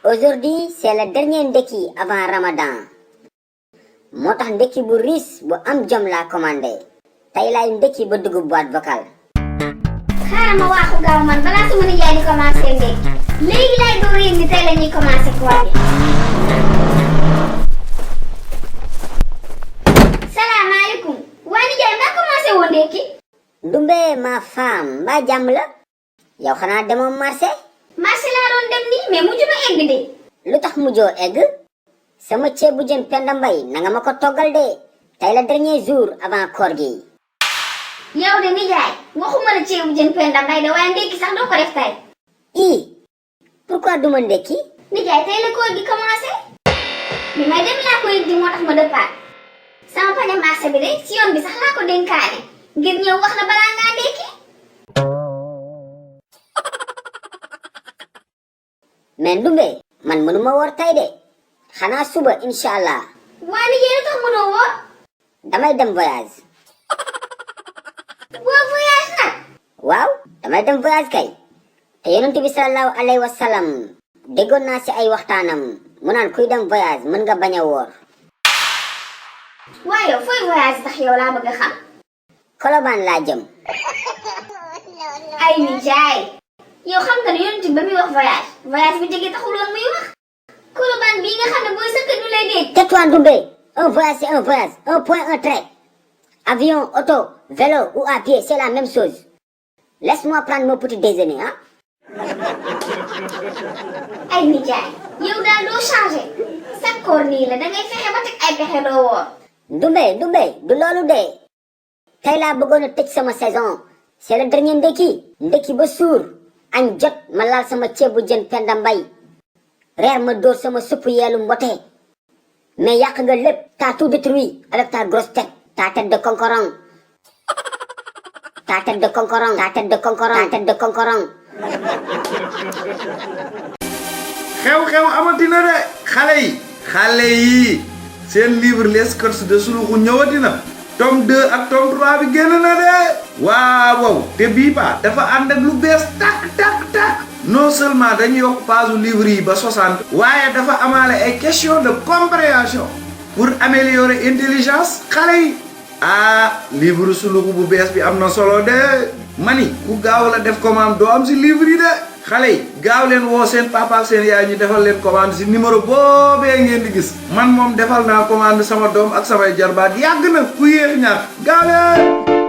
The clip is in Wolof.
Aujourd'hui, c'est le dernier ndeki avant Ramadan. Moo tax ndeki bu riche bu am jom laa commandé. Tey laay ndeki ba dugg boîte vocale. xaaral ma waaxu gaaw man balaa sama nijaay di commencé ndekki. léegi laay door yëg ni tey la ñuy commencé koor gi. salaamaaleykum. waa nijaay maa commencé woon ndekki. Ndumbe ma femme mbaa jàmm la. yow xanaa demoo marché. marché laa doon dem nii mais mujj ma egg de. lu tax mujjoo egg. sama ceebu jën Penda Mbay nanga ma ko toggal de. tey la dernier jour avant koor gi. yow de nijaay waxuma la ceebu jën Penda Mbay de waaye ndekki sax doo ko def tey. pourquoi duma ndekki. nijaay tey la koor gi commencé. bi may dem laa ko yëg di moo tax ma dëppaat. sama pañe marché bi de si yoon bi sax laa ko dénkaane ngir ñëw wax la balaa ngaa ndekki. mais Ndumbe man mënuma woor tey de. xanaa suba incha allah. waa nijaay lu tax mënoo woor. damay dem voyage. boo voyage nag. waaw damay dem voyage kay. te yonent bi sallallahu alayhi wa sallam déggoon naa si ay waxtaanam mu naan kuy dem voyage mën nga bañ a woor. waaye yow fooy voyage tax yow laa bëgg a xam. Colobane laa jëm. ay nijaay. yow xam nga ne yonent bi ba muy wax voyage bi jege taxuloon muy wax. Colobane bii nga xam ne booy sëkk du lay dégg. Tais-toi Ndumbe. Un voyage c'est un voyage. Un point un trait. Avion, auto, vélo ou à pied c'est la même chose. Laisse-moi prendre mon petit déjeuner hein. ay nijaay. yow daal doo changé. sa koor nii la dangay fexe ba teg ay pexe doo woor. Ndumbe du loolu de. tey laa bëggoon a tëj sama saison. c'est le dernier ndekki ba suur. añ jot ma laal sama ceebu jën Penda Mbay. reer ma dóor sama suppu yeelu mbote. mais yàq nga lépp. t'as tout détruit avec ta grosse tête. ta tête de concoron. ta tête de concoron. ta tête de concoron. ta tête de concoron. xew-xew amatina de xale yi seen livre les courses de Souloukhou ñëwatina tome 2 ak tome 3 bi génn na de waaw te bii pa dafa ànd ak lu bees tak non seulement dañu yokk page livre yi ba 60 waaye dafa amaale ay question de compréhension pour améliorer intelligence xale yi livre Souloukhou bu bees bi am na solo de mani ku gaaw la def commande doo am si livre yi de xale yi gaaw leen woo seen papa ak seen yaay ñu defal leen commande si numéro boobee ngeen di gis man moom defal naa commande sama doom ak samay jarbaat yàgg na ku yéex ñaar gaaw leen